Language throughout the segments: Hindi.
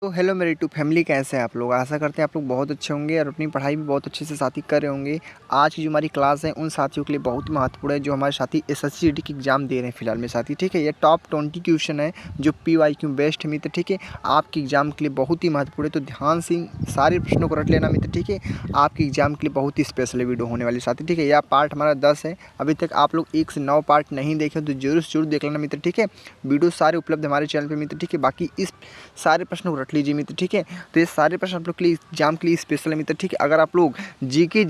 तो हेलो मेरी यूट्यूब फैमिली, कैसे हैं आप लोग। आशा करते हैं आप लोग बहुत अच्छे होंगे और अपनी पढ़ाई भी बहुत अच्छे से साथी कर रहे होंगे। आज की जो हमारी क्लास है उन साथियों के लिए बहुत महत्वपूर्ण है जो हमारे साथी एसएससी जीडी की एग्ज़ाम दे रहे हैं फिलहाल में साथी। ठीक है, ये टॉप 20 क्वेश्चन है जो PYQ बेस्ट है मित्र। ठीक है, आपकी एग्ज़ाम के लिए बहुत ही महत्वपूर्ण है, तो ध्यान से सारे प्रश्नों को रट लेना मित्र। ठीक है, आपकी एग्ज़ाम के लिए बहुत ही स्पेशल वीडियो होने वाली साथी। ठीक है, यह पार्ट हमारा 10 है। अभी तक आप लोग 1 से 9 पार्ट नहीं देखे तो जरूर से जरूर देख लेना मित्र। ठीक है, वीडियो सारे उपलब्ध हमारे चैनल पर मित्र। ठीक है, बाकी इस सारे प्रश्नों को रट लीजिए मित्र। ठीक है, तो ये सारे प्रश्न आप लोग के लिए एग्जाम के लिए स्पेशल है मित्र। ठीक है, अगर आप लोग जीके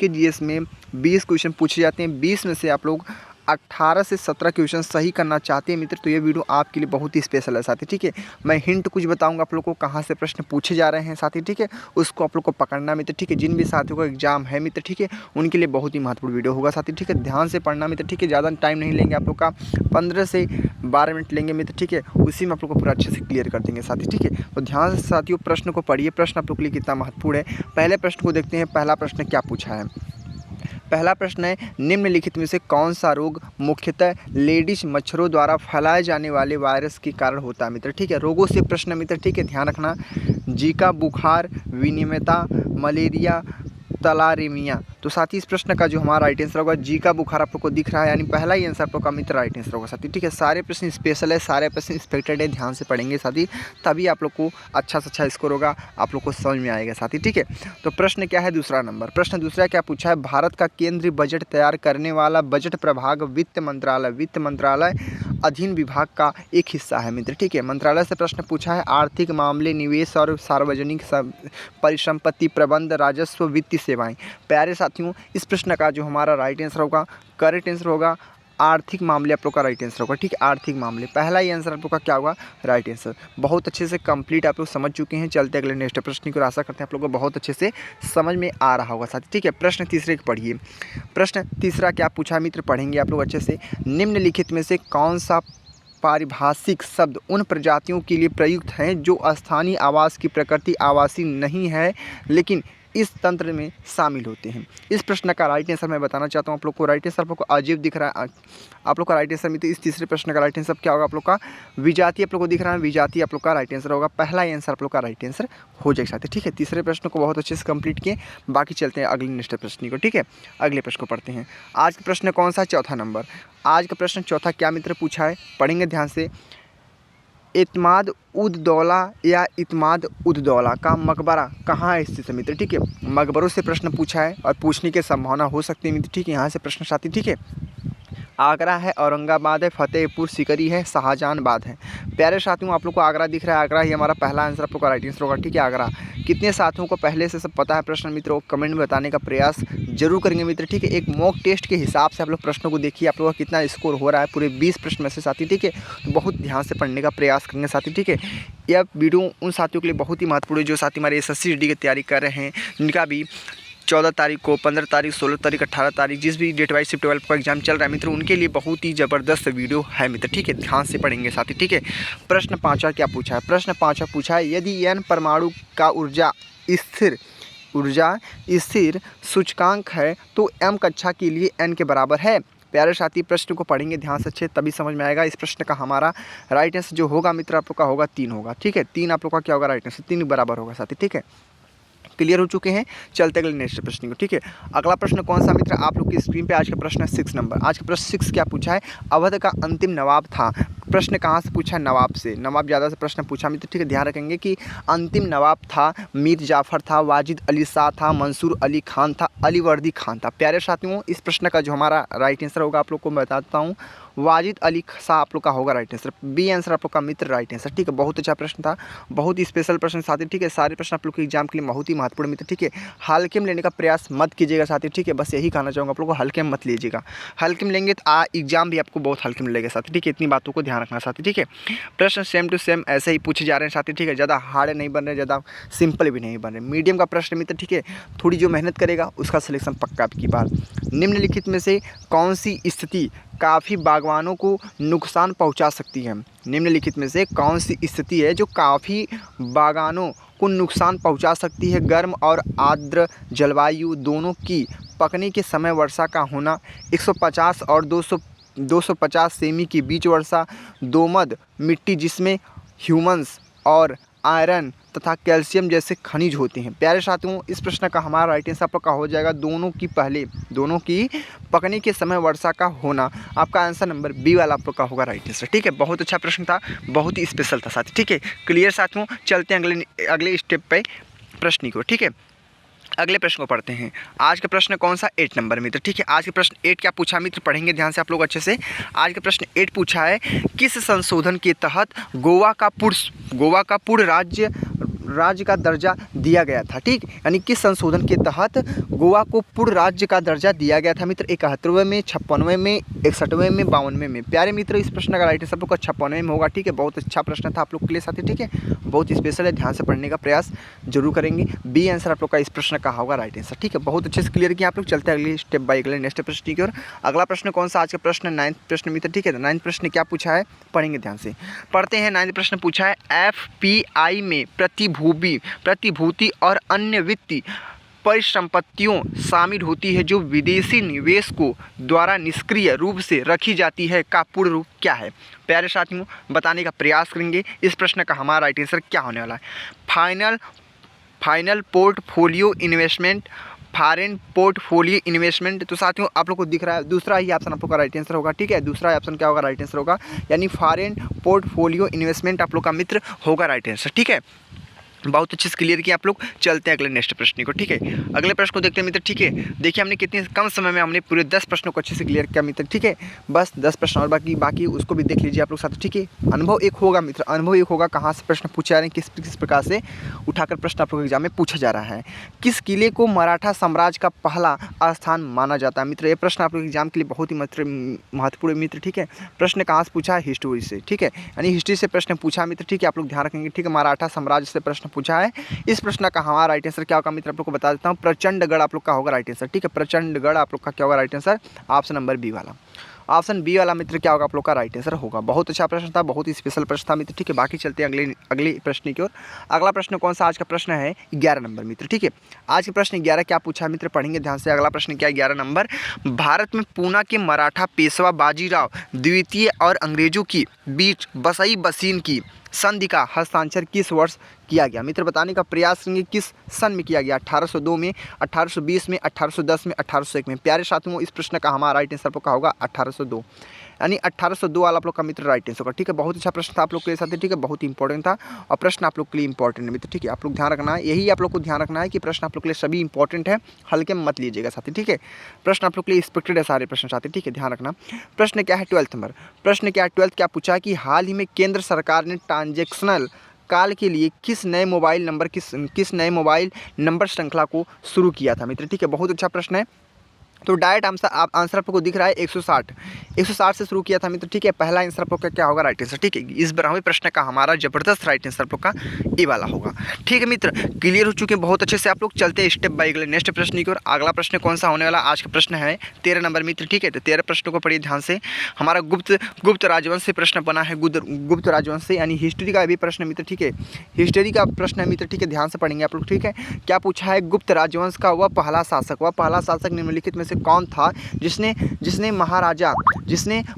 जीएस में 20 क्वेश्चन पूछे जाते हैं, 20 में से आप लोग 18 से 17 क्वेश्चन सही करना चाहते हैं मित्र, तो ये वीडियो आपके लिए बहुत ही स्पेशल है साथी। ठीक है, मैं हिंट कुछ बताऊंगा आप लोग को कहाँ से प्रश्न पूछे जा रहे हैं साथी। ठीक है, उसको आप लोग को पकड़ना मित्र। ठीक है, जिन भी साथियों का एग्जाम है मित्र, ठीक है, उनके लिए बहुत ही महत्वपूर्ण वीडियो होगा साथी। ठीक है, ध्यान से पढ़ना मित्र। ठीक है, ज़्यादा टाइम नहीं लेंगे आप लोग का, 15 से 12 मिनट लेंगे मित्र। ठीक है, उसी में आप लोग को पूरा अच्छे से क्लियर कर देंगे साथी। ठीक है, तो ध्यान से साथियों प्रश्न को पढ़िए। प्रश्न आप लोग के लिए कितना महत्वपूर्ण है, पहले प्रश्न को देखते हैं। पहला प्रश्न क्या पूछा है। पहला प्रश्न है, निम्नलिखित में से कौन सा रोग मुख्यतः लेडीज मच्छरों द्वारा फैलाए जाने वाले वायरस के कारण होता है मित्र। ठीक है, रोगों से प्रश्न मित्र। ठीक है, ध्यान रखना। जीका, बुखार, विनियमितता, मलेरिया, तलारेमिया। तो साथी इस प्रश्न का जो हमारा राइट आंसर होगा जी का बुखार आप लोग को दिख रहा है, यानी पहला ही आंसर आप लोग का मित्र राइट आंसर होगा साथी। ठीक है, सारे प्रश्न स्पेशल है, सारे प्रश्न एक्सपेक्टेड है, ध्यान से पढ़ेंगे साथी, तभी आप लोग को अच्छा से अच्छा स्कोर होगा, आप लोग को समझ में आएगा साथी। ठीक है, तो प्रश्न क्या है दूसरा नंबर। प्रश्न दूसरा क्या पूछा है, भारत का केंद्रीय बजट तैयार करने वाला बजट प्रभाग वित्त मंत्रालय अधीन विभाग का एक हिस्सा है मित्र। ठीक है, मंत्रालय से प्रश्न पूछा है। आर्थिक मामले, निवेश और सार्वजनिक परिसंपत्ति प्रबंध, राजस्व, वित्तीय सेवाएं। प्यारे साथियों, इस प्रश्न का जो हमारा राइट आंसर होगा, करेक्ट आंसर होगा आर्थिक मामले आप लोग का राइट आंसर होगा। ठीक है, आर्थिक मामले पहला ही आंसर आप लोग का क्या होगा, राइट आंसर। बहुत अच्छे से कंप्लीट आप लोग समझ चुके हैं। चलते अगले नेक्स्ट प्रश्न की ओर, आशा करते हैं आप लोग को बहुत अच्छे से समझ में आ रहा होगा साथी। ठीक है, प्रश्न तीसरे को पढ़िए। प्रश्न तीसरा क्या पूछा मित्र, पढ़ेंगे आप लोग अच्छे से। निम्नलिखित में से कौन सा पारिभाषिक शब्द उन प्रजातियों के लिए प्रयुक्त हैं जो स्थानीय आवास की प्रकृति आवासीय नहीं है लेकिन इस तंत्र में शामिल होते हैं। इस प्रश्न का राइट आंसर मैं बताना चाहता हूँ आप लोग को। राइट आंसर आप लोग को अजीब दिख रहा है, आप लोग का राइट आंसर में, तो इस तीसरे प्रश्न का राइट आंसर क्या होगा आप लोग का, विजाति आप लोग को दिख रहा है, विजाति आप लोग का राइट आंसर होगा। पहला आंसर आप लोग का राइट आंसर हो जाएगा साथी। ठीक है, तीसरे प्रश्न को बहुत अच्छे से कंप्लीट किए, बाकी चलते हैं अगले नेक्स्ट प्रश्न को। ठीक है, अगले प्रश्न को पढ़ते हैं। आज का प्रश्न कौन सा, चौथा नंबर। आज का प्रश्न चौथा क्या मित्र पूछा है, पढ़ेंगे ध्यान से। इत्माद उद दौला या इत्माद उद दौला का मकबरा कहाँ स्थित है मित्र। ठीक है, मकबरों से प्रश्न पूछा है और पूछने की संभावना हो सकती है मित्र। ठीक है, यहाँ से प्रश्न साथी। ठीक है, आगरा है, औरंगाबाद है, फतेहपुर सीकरी है, शाहजहानाबाद है। प्यारे साथियों, आप लोग को आगरा दिख रहा है, आगरा ही हमारा पहला आंसर आप लोग का राइट आंसर होगा। ठीक है, आगरा। कितने साथियों को पहले से सब पता है प्रश्न मित्र, वो कमेंट में बताने का प्रयास जरूर करेंगे मित्र। ठीक है, एक मॉक टेस्ट के हिसाब से आप लोग प्रश्नों को देखिए, आप लोग का कितना स्कोर हो रहा है पूरे 20 प्रश्न में से साथी। ठीक है, तो बहुत ध्यान से पढ़ने का प्रयास करेंगे साथी। ठीक है, यह वीडियो उन साथियों के लिए बहुत ही महत्वपूर्ण है जो साथी हमारे एसएससी जीडी की तैयारी कर रहे हैं, जिनका भी 14 तारीख को, 15 तारीख, 16 तारीख, 18 तारीख, जिस भी डेट वाइज शिफ्ट 12 का एग्जाम चल रहा है मित्र, उनके लिए बहुत ही ज़बरदस्त वीडियो है मित्र। ठीक है, ध्यान से पढ़ेंगे साथी। ठीक है, प्रश्न पाँचवा क्या पूछा है, प्रश्न पाँचवा पूछा है, यदि n परमाणु का स्थिर सूचकांक है तो m कक्षा के लिए n के बराबर है। प्यारे साथी, प्रश्न को पढ़ेंगे ध्यान से अच्छे, तभी समझ में आएगा। इस प्रश्न का हमारा राइट आंसर जो होगा मित्र आप लोग का होगा 3 होगा। ठीक है, 3 आप लोग का क्या होगा, राइट आंसर 3 बराबर होगा साथी। ठीक है, क्लियर हो चुके हैं। चलते अगले नेक्स्ट प्रश्न को। ठीक है, अगला प्रश्न कौन सा मित्र, आप लोग की स्क्रीन पे आज का प्रश्न है 6 नंबर। आज का प्रश्न 6 क्या पूछा है, अवध का अंतिम नवाब था। प्रश्न कहाँ से पूछा है, नवाब से, नवाब ज़्यादा से प्रश्न पूछा मित्र। ठीक है, ध्यान रखेंगे कि अंतिम नवाब था, मीर जाफ़र था, वाजिद अली शाह था, मंसूर अली खान था, अलीवर्दी खान था। प्यारे साथियों, इस प्रश्न का जो हमारा राइट आंसर होगा आप लोग को मैं बताता हूँ, वाजिद अली शाह आप लोग का होगा राइट आंसर। बी आंसर आप लोग का मित्र राइट आंसर। ठीक है, बहुत अच्छा प्रश्न था, बहुत ही स्पेशल प्रश्न साथी। ठीक है, सारे प्रश्न आप लोग के एग्जाम के लिए बहुत ही महत्वपूर्ण मित्र। ठीक है, हल्के में लेने का प्रयास मत कीजिएगा साथी। ठीक है, बस यही कहना चाहूँगा आप लोग को, हल्के में मत लीजिएगा। हल्के में लेंगे तो एग्जाम भी आपको बहुत हल्के में लगेगा साथी। ठीक है, इतनी बातों को ध्यान रखना साथी। ठीक है, प्रश्न सेम टू सेम ऐसे ही पूछे जा रहे हैं साथी। ठीक है, ज़्यादा हार्ड नहीं बन रहे, ज़्यादा सिंपल भी नहीं बन रहे, मीडियम का प्रश्न मित्र। ठीक है, थोड़ी जो मेहनत करेगा उसका सिलेक्शन पक्का आपकी बात। निम्नलिखित में से कौन सी स्थिति काफ़ी बागवानों को नुकसान पहुंचा सकती है। निम्नलिखित में से कौन सी स्थिति है जो काफ़ी बागानों को नुकसान पहुंचा सकती है। गर्म और आर्द्र जलवायु दोनों की, पकने के समय वर्षा का होना, 150 और 250 सेमी के बीच वर्षा, दोमट मिट्टी जिसमें ह्यूमस और आयरन तथा कैल्शियम जैसे खनिज होते हैं। प्यारे साथियों, इस प्रश्न का हमारा राइट आंसर आपका हो जाएगा दोनों की पकने के समय वर्षा का होना। आपका आंसर नंबर बी वाला आपका होगा राइट आंसर। ठीक है, बहुत अच्छा प्रश्न था, बहुत ही स्पेशल था साथी। ठीक है, क्लियर साथियों, चलते हैं अगले स्टेप पे प्रश्न को। ठीक है, अगले प्रश्न को पढ़ते हैं। आज का प्रश्न कौन सा? 8 नंबर मित्र। ठीक है, आज के प्रश्न 8 क्या पूछा मित्र, पढ़ेंगे ध्यान से आप लोग अच्छे से। आज का प्रश्न 8 पूछा है, किस संशोधन के तहत गोवा का पूर्ण राज्य का दर्जा दिया गया था। ठीक, यानी किस संशोधन के तहत गोवा को पूर्ण राज्य का दर्जा दिया गया था मित्र? 71वें में, 56वें में, 61वें में, 52वें में। प्यारे मित्र, इस प्रश्न का राइट आंसर आप लोग का 56वें में होगा। ठीक है, बहुत अच्छा प्रश्न था आप लोग के लिए साथी। ठीक है, बहुत स्पेशल है, ध्यान से पढ़ने का प्रयास जरूर करेंगे। बी आंसर आप लोग का इस प्रश्न का होगा राइट आंसर। ठीक है, बहुत अच्छे से क्लियर किया आप लोग। चलते हैं अगले स्टेप बाय अगले नेक्स्ट प्रश्न की ओर। अगला प्रश्न कौन सा? आज का प्रश्न 9th प्रश्न मित्र। ठीक है, 9th प्रश्न क्या पूछा है, पढ़ेंगे ध्यान से। पढ़ते हैं, 9th प्रश्न पूछा है, एफपीआई में प्रतिभूति और अन्य वित्तीय परिसंपत्तियों शामिल होती है जो विदेशी निवेशकों द्वारा निष्क्रिय रूप से रखी जाती है का पूर्ण रूप क्या है? प्यारे साथियों, बताने का प्रयास करेंगे। इस प्रश्न का हमारा राइट आंसर क्या होने वाला है? Final portfolio investment, foreign portfolio investment. तो साथियों, आप लोग को दिख रहा है दूसरा ही ऑप्शन आप लोग का राइट आंसर होगा। ठीक है, दूसरा ऑप्शन क्या होगा? राइट आंसर होगा, यानी फॉरेन पोर्टफोलियो इन्वेस्टमेंट आप लोग का मित्र होगा राइट आंसर। ठीक है, बहुत अच्छे से क्लियर किया आप लोग। चलते हैं अगले नेक्स्ट प्रश्न को। ठीक है, अगले प्रश्न को देखते हैं मित्र। ठीक है, देखिए हमने कितने कम समय में हमने पूरे 10 प्रश्नों को अच्छे से क्लियर किया मित्र। ठीक है, बस 10 प्रश्न और बाकी उसको भी देख लीजिए आप लोग साथ। ठीक है, अनुभव एक होगा मित्र, अनुभव एक होगा कहाँ से प्रश्न पूछे जा रहे हैं, किस प्रकार से उठाकर प्रश्न आप लोग एग्जाम में पूछा जा रहा है। किस किले को मराठा साम्राज्य का पहला स्थान माना जाता है मित्र? ये प्रश्न आप लोग एग्जाम के लिए बहुत ही महत्वपूर्ण मित्र। ठीक है, प्रश्न कहाँ से पूछा है? हिस्ट्री से। ठीक है, यानी हिस्ट्री से प्रश्न पूछा मित्र। ठीक है, आप लोग ध्यान रखेंगे। ठीक है, मराठा साम्राज्य से प्रश्न पूछा है। इस प्रश्न का हमारा राइट आंसर क्या होगा मित्र? आप लोग को बता देता हूँ, प्रचंडगढ़ आप लोग का होगा राइट आंसर। ठीक है, प्रचंडगढ़ आप लोग का क्या होगा right answer? Option number B वाला। ऑप्शन बी वाला मित्र क्या होगा आप लोग का राइट आंसर होगा। बहुत अच्छा प्रश्न था, बहुत ही स्पेशल प्रश्न था मित्र। ठीक है, बाकी चलते हैं अगले प्रश्न की ओर। अगला प्रश्न कौन सा? आज का प्रश्न है 11 नंबर मित्र। ठीक है, आज के प्रश्न 11 क्या पूछा है मित्र, पढ़ेंगे ध्यान से। अगला प्रश्न क्या है? 11 नंबर, भारत में पूना के मराठा पेशवा बाजीराव द्वितीय और अंग्रेजों के बीच बसई बसीन की संधि का हस्ताक्षर किस वर्ष किया गया मित्र? बताने का प्रयास करेंगे किस सन में किया गया। 1802 में, 1820 में, 1810 में, 1801 में। प्यारे साथियों, इस प्रश्न का हमारा राइट आंसर का होगा 1802, यानी 1802 वाला आप लोग का मित्र राइट आंसर होगा। ठीक है, बहुत अच्छा प्रश्न था आप लोग के साथ। ठीक है, बहुत ही इंपॉर्टेंट था और प्रश्न आप लोग के लिए इंपॉर्टेंट है मित्र। ठीक है, आप लोग ध्यान रखना है, यही आप लोग को ध्यान रखना है कि प्रश्न आप लोग के लिए सभी इंपॉर्टेंट है, हल्के में मत लीजिएगा साथी। ठीक है, प्रश्न आप लोग के लिए एक्सपेक्टेड है सारे प्रश्न साथी। ठीक है, ध्यान रखना। प्रश्न क्या है? 12th नंबर प्रश्न क्या है? 12th क्या पूछा है कि हाल ही में केंद्र सरकार ने ट्रांजेक्शनल काल के लिए किस नए मोबाइल नंबर श्रृंखला को शुरू किया था मित्र? ठीक है, बहुत अच्छा प्रश्न है। तो डायरेक्ट आंसर आपको दिख रहा है 160 से शुरू किया था मित्र। ठीक है, पहला आंसर आप लोग का क्या होगा? Right answer. ठीक है, इस बारहवें प्रश्न का हमारा जबरदस्त राइट आंसर आप लोग का ए वाला होगा। ठीक है मित्र, क्लियर हो चुके हैं बहुत अच्छे से आप लोग। चलते हैं स्टेप बाय अगले नेक्स्ट प्रश्न की ओर। अगला प्रश्न कौन सा होने वाला? आज का प्रश्न है 13 नंबर मित्र। ठीक है, तो 13 प्रश्नों को पढ़िए ध्यान से। हमारा गुप्त राजवंश से प्रश्न बना है, गुप्त राजवंश से, यानी हिस्ट्री का भी प्रश्न मित्र। ठीक है, हिस्ट्री का प्रश्न है मित्र। ठीक है, ध्यान से पढ़ेंगे आप लोग। ठीक है, क्या पूछा है? गुप्त राजवंश का वह पहला शासक निम्नलिखित में से कौन था जिसने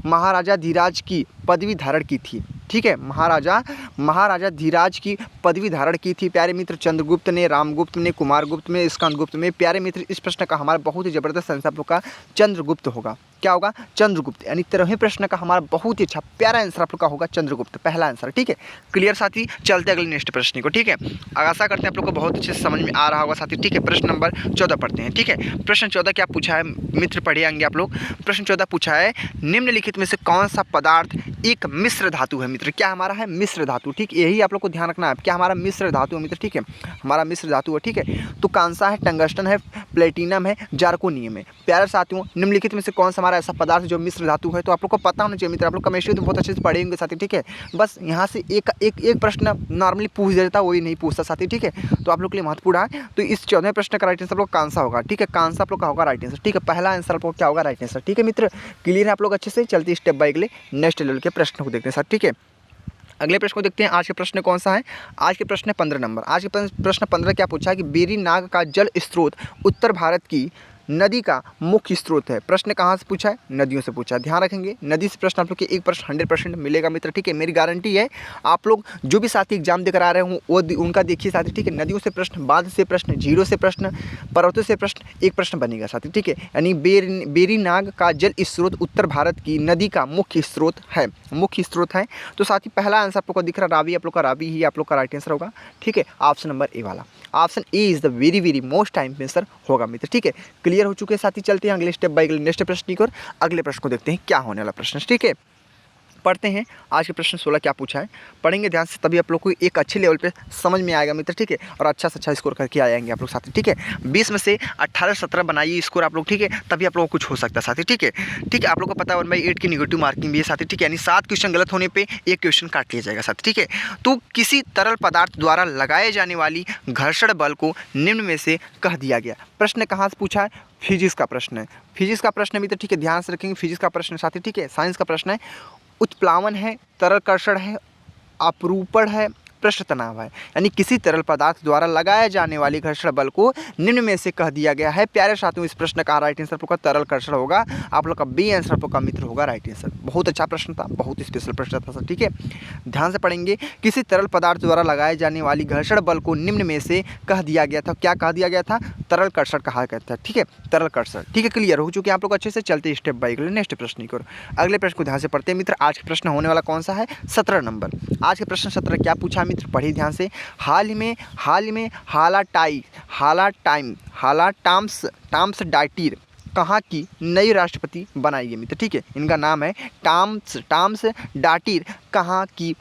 महाराजा धीराज की पदवी धारण की थी? ठीक है, महाराजा धीराज की पदवी धारण की थी प्यारे मित्र। चंद्रगुप्त ने, रामगुप्त ने, कुमारगुप्त में, स्कंदगुप्त में। प्यारे मित्र, इस प्रश्न का हमारा बहुत ही जबरदस्त आंसर आप लोग का चंद्रगुप्त होगा। क्या होगा? चंद्रगुप्त, यानी 13वें प्रश्न का हमारा बहुत ही अच्छा प्यारा आंसर आप लोग का होगा चंद्रगुप्त, पहला आंसर। ठीक है, क्लियर साथी। चलते अगले नेक्स्ट प्रश्न को। ठीक है, आशा करते हैं आप लोग को बहुत अच्छे से समझ में आ रहा होगा साथी। ठीक है, प्रश्न नंबर 14 पढ़ते हैं। ठीक है, प्रश्न 14 क्या पूछा है मित्र, पढ़िएंगे आप लोग। प्रश्न 14 पूछा है, निम्नलिखित में से कौन सा पदार्थ एक मिश्र धातु है मित्र? क्या हमारा है? मिश्र धातु। ठीक, यही आप लोग को ध्यान रखना है, क्या हमारा मिश्र धातु है मित्र? ठीक है, हमारा मिश्र धातु है। ठीक है, तो कांसा है, टंगस्टन है, प्लेटिनम है, जार्कोनियम है। प्यारे साथियों, निम्नलिखित में से कौन सा हमारा ऐसा पदार्थ जो मिश्र धातु है? तो आप लोग को पता होना चाहिए मित्र, आप लोग केमिस्ट्री तो बहुत अच्छे से पढ़े होंगे साथी। ठीक है, बस यहाँ से एक प्रश्न नॉर्मली पूछ देता, वही नहीं पूछता साथी। ठीक है, तो आप लोग के लिए महत्वपूर्ण है। तो इस 14वें प्रश्न का राइट आंसर आप लोग कांसा होगा। ठीक है, कांसा आप लोग का होगा राइट आंसर। ठीक है, पहला आंसर आप लोग क्या होगा? Right answer. ठीक है मित्र, क्लियर है आप लोग अच्छे से। चलते स्टेप बाय अगले नेक्स्ट लेवल के प्रश्न को देखते हैं सर। ठीक है, अगले प्रश्न को देखते हैं। आज के प्रश्न कौन सा है? आज के प्रश्न 15 नंबर। आज के प्रश्न 15 क्या पूछा है कि बेरी नाग का जल स्रोत उत्तर भारत की नदी का मुख्य स्रोत है। प्रश्न कहाँ से पूछा है? नदियों से पूछा है। ध्यान रखेंगे, नदी से प्रश्न आप लोग के 1% 100% मिलेगा मित्र, ठीक है। मेरी गारंटी है, आप लोग जो भी साथी एग्जाम देकर आ रहे हो वो उनका देखिए साथी, ठीक है। नदियों से प्रश्न, बांध से प्रश्न, झीलों से प्रश्न, पर्वतों से प्रश्न, 1% बनेगा साथी, ठीक है। यानी बेरी नाग का जल स्रोत उत्तर भारत की नदी का मुख्य स्रोत है, मुख्य स्रोत है। तो साथी पहला आंसर आप लोग को दिख रहा रावी, आप लोग का रावी ही आप लोग का राइट आंसर होगा, ठीक है। ऑप्शन नंबर ए वाला, option A is the very most time answer होगा मित्र, ठीक है। क्लियर हो चुके हैं साथी, चलते हैं अगले स्टेप बाय नेक्स्ट प्रश्न की ओर। अगले प्रश्न को देखते हैं क्या होने वाला प्रश्न, ठीक है। पढ़ते हैं आज के प्रश्न 16 क्या पूछा है, पढ़ेंगे ध्यान से, तभी आप लोग को एक अच्छे लेवल पे समझ में आएगा मित्र, ठीक है। और अच्छा से अच्छा स्कोर करके आएंगे आप लोग साथी, ठीक है। 20 में से 18-17 बनाइए स्कोर आप लोग, ठीक है, तभी आप लोगों को कुछ हो सकता है साथी, ठीक है। ठीक है, आप लोग को पता है 1/8 की निगेटिव मार्किंग भी है साथी, ठीक है। यानी 7 क्वेश्चन गलत होने पर 1 क्वेश्चन काट लिया जाएगा साथी, ठीक है। तो किसी तरल पदार्थ द्वारा लगाए जाने वाली घर्षण बल को निम्न में से कह दिया गया। प्रश्न कहाँ से पूछा है? फिजिक्स का प्रश्न है, फिजिक्स का प्रश्न है मित्र, ठीक है। ध्यान से रखेंगे, फिजिक्स का प्रश्न साथी, ठीक है। साइंस का प्रश्न है, उत्प्लावन है, तरल कर्षण है, अपरूपण है, पृष्ठ तनाव है। यानी किसी तरल पदार्थ द्वारा लगाए जाने वाली घर्षण बल को निम्न में से कह दिया गया है। प्यारे साथियों, इस प्रश्न का राइट आंसर आप लोग का तरल कर्षण होगा, आप लोग का बी आंसर आप लोग का मित्र होगा राइट आंसर। बहुत अच्छा प्रश्न था, बहुत स्पेशल प्रश्न था सर, ठीक है। ध्यान से पढ़ेंगे, किसी तरल पदार्थ द्वारा लगाए जाने वाली घर्षण बल को निम्न में से कह दिया गया था। क्या कह दिया गया था? तरल कर्षण कहा गया था, ठीक है, तरल कर्षण, ठीक है। क्लियर हो चुके हैं आप लोग अच्छे से, चलते स्टेप बाय नेक्स्ट प्रश्न की ओर। अगले प्रश्न को ध्यान से पढ़ते हैं मित्र। आज का प्रश्न होने वाला कौन सा है? 17 नंबर। आज के प्रश्न 17 क्या पूछा मित्र, पढ़िए ध्यान से। हाल ही में टाम्स डाइटिर कहाँ की नई राष्ट्रपति बनाई गई मित्र, ठीक है। इनका नाम है टाम्स डाटिर, कहाँ की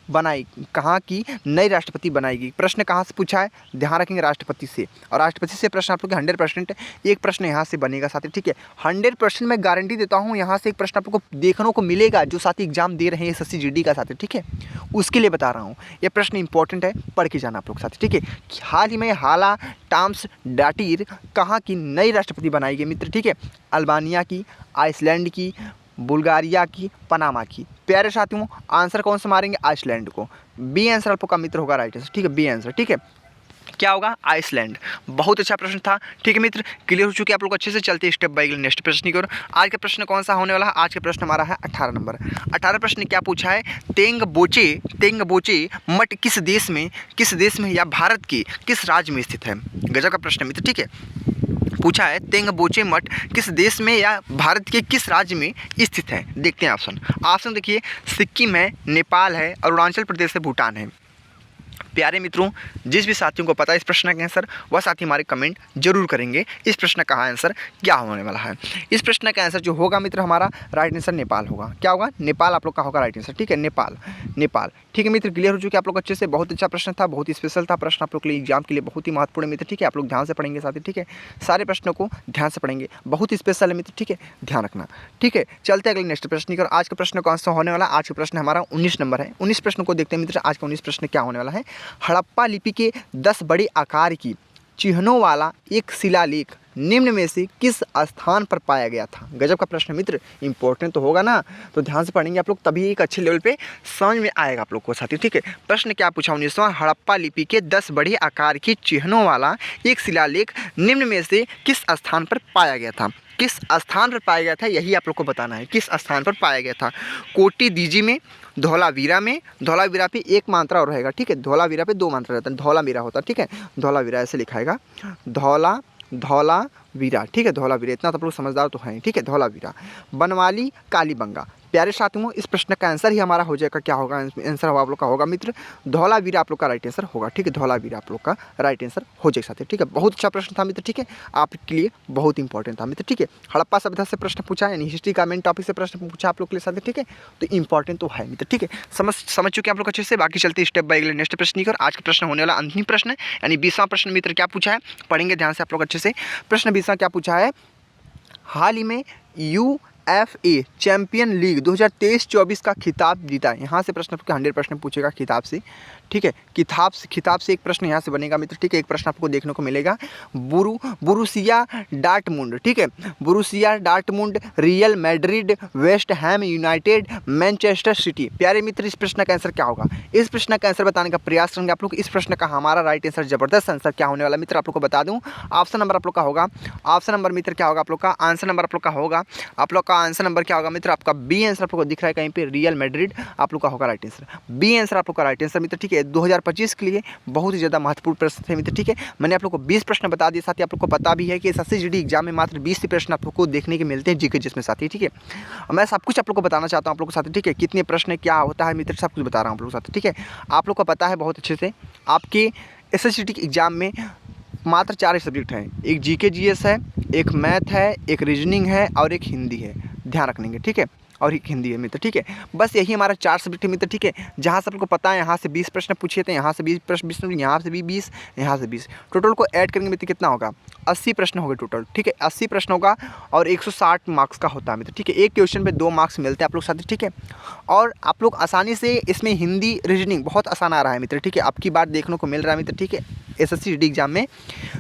नई राष्ट्रपति बनाई गई। प्रश्न कहाँ से पूछा है? ध्यान रखेंगे, राष्ट्रपति से। और राष्ट्रपति से प्रश्न आप लोग 100% एक प्रश्न यहाँ से बनेगा साथी, ठीक है। 100% मैं गारंटी देता हूँ, यहाँ से एक प्रश्न आप लोग को देखने को मिलेगा जो साथी एग्जाम दे रहे हैं SSC GD का साथी, ठीक है। उसके लिए बता रहा हूँ, ये प्रश्न इंपॉर्टेंट है, पढ़ के जाना आप लोग साथी, ठीक है। हाल ही में टाम्स डाटिर कहाँ की नई राष्ट्रपति बनाई गई मित्र, ठीक है। अल्बानिया की, आइसलैंड की, बुल्गारिया की, पनामा की। प्यारे साथियों, आंसर कौन सा मारेंगे? आइसलैंड को। बी आंसर आप लोग का मित्र होगा राइट आंसर, ठीक है, बी आंसर, ठीक है। क्या होगा? आइसलैंड। बहुत अच्छा प्रश्न था, ठीक है मित्र। क्लियर हो चुके हैं आप लोग अच्छे से, चलते स्टेप बाय नेक्स्ट प्रश्न की ओर। आज का प्रश्न कौन सा होने वाला है? आज का प्रश्न हमारा है 18 नंबर। 18 प्रश्न क्या पूछा है? तेंग बोचे मठ किस देश में या भारत के किस राज्य में स्थित है? गजब का प्रश्न मित्र, ठीक है। पूछा है तेंग बोचे मठ किस देश में या भारत के किस राज्य में स्थित है? देखते हैं ऑप्शन देखिए, सिक्किम है, नेपाल है, अरुणाचल प्रदेश है, भूटान है। प्यारे मित्रों, जिस भी साथियों को पता है इस प्रश्न का आंसर, वह साथी हमारे कमेंट जरूर करेंगे इस प्रश्न का आंसर क्या होने वाला है। इस प्रश्न का आंसर जो होगा मित्र हमारा राइट आंसर नेपाल होगा। क्या होगा? नेपाल आप लोग का होगा राइट आंसर, ठीक है, नेपाल, ठीक है मित्र। क्लियर हो चुके आप लोग अच्छे से, बहुत अच्छा प्रश्न था, बहुत स्पेशल था प्रश्न, आप लोग के लिए एग्जाम के लिए बहुत ही महत्वपूर्ण मित्र, ठीक है। आप लोग ध्यान से पढ़ेंगे साथी, ठीक है, सारे प्रश्नों को ध्यान से पढ़ेंगे, बहुत स्पेशल है मित्र, ठीक है, ध्यान रखना, ठीक है। चलते अगले नेक्स्ट प्रश्न की। आज का प्रश्न कौन सा होने वाला? आज का प्रश्न हमारा 19 नंबर है। 19 प्रश्न को देखते हैं मित्र, आज का 19 प्रश्न क्या होने वाला है। हड़प्पा लिपि के 10 बड़े आकार की चिन्हों वाला एक शिलालेख निम्न में से किस स्थान पर पाया गया था? गजब का प्रश्न मित्र, इंपॉर्टेंट तो होगा ना, तो ध्यान से पढ़ेंगे आप लोग, तभी एक अच्छे लेवल पे समझ में आएगा आप लोग को साथी, ठीक है। प्रश्न क्या पूछा? 19वां, हड़प्पा लिपि के 10 बड़े आकार की चिन्हों वाला एक शिलालेख निम्न में से किस स्थान पर पाया गया था? किस स्थान पर पाया गया था, यही आप लोग को बताना है, किस स्थान पर पाया गया था। कोटी दीजी में, धौलावीरा में, धौलावीरा पे एक मात्रा और रहेगा, ठीक है, धौलावीरा पे 2 मात्रा रहता है, धौलावीरा होता है, ठीक है, धौलावीरा ऐसे लिखाएगा, धौलावीरा, ठीक है, धौलावीरा, इतना तो आप लोग समझदार तो हैं, ठीक है, धौलावीरा। बनवाली, कालीबंगा। प्यारे साथियों, इस प्रश्न का आंसर ही हमारा हो जाएगा, क्या होगा आंसर आप लोग का होगा मित्र? धौलावीरा आप लोग का राइट आंसर होगा, ठीक है, धौलावीरा आप लोग का राइट आंसर हो जाएगा साथी, ठीक है। बहुत अच्छा प्रश्न था मित्र, ठीक है, आपके लिए बहुत इंपॉर्टेंट था मित्र, ठीक है। हड़प्पा सभ्यता से प्रश्न पूछा, यानी हिस्ट्री का मेन टॉपिक से प्रश्न पूछा आप लोग के लिए साथी, ठीक है, तो इंपॉर्टेंट तो है मित्र, ठीक है, समझ चुके हैं आप लोग अच्छे से। बाकी चलते स्टेप बाय नेक्स्ट प्रश्न की। आज का प्रश्न होने वाला अंतिम प्रश्न है, यानी 20वां प्रश्न मित्र क्या पूछा है, पढ़ेंगे ध्यान से आप लोग अच्छे से। प्रश्न 20वां क्या पूछा है? हाल ही में UFA चैंपियन लीग 2023-24 का खिताब जीता है। यहाँ से प्रश्न 100% पूछेगा खिताब से, ठीक है। खिताब से एक प्रश्न यहाँ से बनेगा मित्र, ठीक है। एक प्रश्न आपको देखने को मिलेगा, बोरुसिया डॉर्टमुंड, ठीक है। Borussia Dortmund, real Madrid, West Ham United, Manchester city. प्यारे मित्र, इस प्रश्न का आंसर क्या होगा? इस प्रश्न का आंसर बताने का प्रयास करेंगे आप लोग। इस प्रश्न का हमारा राइट आंसर, जबरदस्त आंसर क्या होने वाला मित्र आप लोग को बता दूं। ऑप्शन नंबर आप लोग का होगा, ऑप्शन नंबर मित्र क्या होगा आप लोग का? आंसर नंबर आप लोग का होगा, आप लोग का आंसर नंबर क्या होगा मित्र? आपका बी आंसर आप लोग को दिख रहा है कहीं पे, रियल मैड्रिड आप लोग का होगा राइट आंसर। बी आंसर आप लोग का राइट आंसर मित्र, ठीक है। 2025 के लिए बहुत ही ज़्यादा महत्वपूर्ण प्रश्न थे मित्र, ठीक है। मैंने आप लोग को 20 प्रश्न बता दिए, साथ ही आप लोग को पता भी है कि एसएससी जीडी एग्जाम में मात्र 20 ही प्रश्न आप लोग को देखने के मिलते हैं जीके जिसमें साथी, ठीक है। मैं सब कुछ आप लोग को बताना चाहता हूँ आप लोग के साथ, ठीक है। कितने प्रश्न क्या होता है मित्र, सब कुछ बता रहा हूँ आप लोग के साथ, ठीक है। आप लोग को पता है बहुत अच्छे से, आपके एसएससी जीडी एग्जाम में मात्र 4 ही सब्जेक्ट हैं। एक जीके जीएस है, एक मैथ है, एक रीजनिंग है और एक हिंदी है, ध्यान रखेंगे, ठीक है। और एक हिंदी है मित्र, ठीक है। बस यही हमारा 4 सब्जेक्ट है मित्र, ठीक है। जहाँ से आपको पता है यहाँ से 20 प्रश्न पूछे थे, यहाँ से 20 प्रश्न, यहाँ से भी 20, यहाँ से 20, टोटल को ऐड करेंगे मित्र कितना होगा? 80 प्रश्न हो गए टोटल, ठीक है। 80 प्रश्न होगा और 160 मार्क्स का होता है मित्र, ठीक है। एक क्वेश्चन पे 2 मार्क्स मिलते हैं आप लोग साथ, ठीक है। और आप लोग आसानी से इसमें हिंदी रीजनिंग बहुत आसान आ रहा है मित्र, ठीक है। अब की बार देखने को मिल रहा है मित्र, ठीक है। एसएससी जीडी एग्जाम में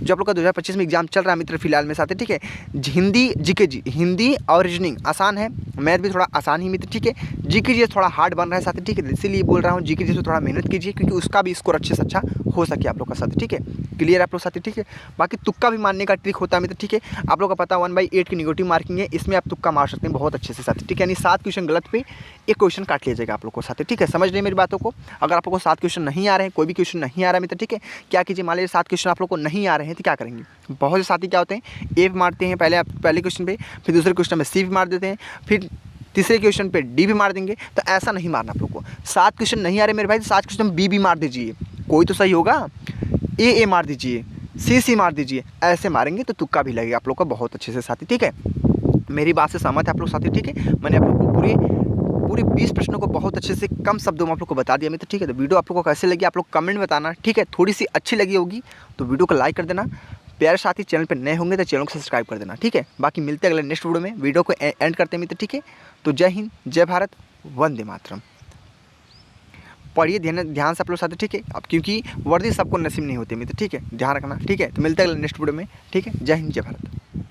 जो आप लोग का 2025 में एग्जाम चल रहा है मित्र फिलहाल में साथ, ठीक है। हिंदी जीके हिंदी और रीजनिंग आसान है, मैथ भी थोड़ा आसान ही मित्र, ठीक है। जीके जी थोड़ा हार्ड बन रहा है साथ, ठीक है। इसीलिए बोल रहा हूँ जीके जी से थोड़ा मेहनत कीजिए, क्योंकि उसका भी स्कोर अच्छे से अच्छा हो सके आप लोग का साथ, ठीक है। क्लियर आप लोग साथ, ठीक है। बाकी तुक्का भी मारने का ट्रिक होता है मित्र, ठीक है। आप लोग का पता 1/8 की निगेटिव मार्किंग है, इसमें आप तुक्का मार सकते हैं बहुत अच्छे से साथ, ठीक है। यानी 7 क्वेश्चन गलत पे एक क्वेश्चन काट लिया जाएगा आप लोग को साथ, ठीक है। समझ रहे मेरी बातों को? अगर आप लोग को 7 क्वेश्चन नहीं आ रहे हैं, कोई भी क्वेश्चन नहीं आ रहा है मित्र, ठीक है, क्या कीजिए, मान लीजिए 7 क्वेश्चन आप लोग को नहीं आ रहे हैं तो क्या करेंगे? बहुत से साथी क्या होते हैं, ए मारते हैं पहले क्वेश्चन पे, फिर दूसरे क्वेश्चन में सी भी मार देते हैं, फिर तीसरे क्वेश्चन पे डी भी मार देंगे। तो ऐसा नहीं मारना आप लोग को। 7 क्वेश्चन नहीं आ रहे मेरे भाई, तो 7 क्वेश्चन बी भी मार दीजिए, कोई तो सही होगा। ए मार दीजिए, सी मार दीजिए, ऐसे मारेंगे तो तुक्का भी लगेगा आप लोग का बहुत अच्छे से साथी, ठीक है। मेरी बात से सहमत है आप लोग साथी, ठीक है। मैंने आप लोग को पूरे 20 प्रश्नों को बहुत अच्छे से कम शब्दों में आप लोग को बता दिया मित्र, ठीक है। तो वीडियो आप लोग को कैसे लगी आप लोग कमेंट में बताना, ठीक है। थोड़ी सी अच्छी लगी होगी तो वीडियो को लाइक कर देना। प्यारे साथी, चैनल पर नए होंगे तो चैनल को सब्सक्राइब कर देना, ठीक है। बाकी मिलते हैं अगले नेक्स्ट वीडियो में। वीडियो को एंड करते हैं मित्र, ठीक है। तो जय हिंद, जय भारत, वंदे मातरम। पढ़िए ध्यान से आप लोग साथ, ठीक है। अब क्योंकि वर्दी सबको नसीब नहीं होती मित्र, ठीक है, ध्यान रखना, ठीक है। तो मिलते हैं अगले नेक्स्ट वीडियो में, ठीक है। जय हिंद, जय भारत।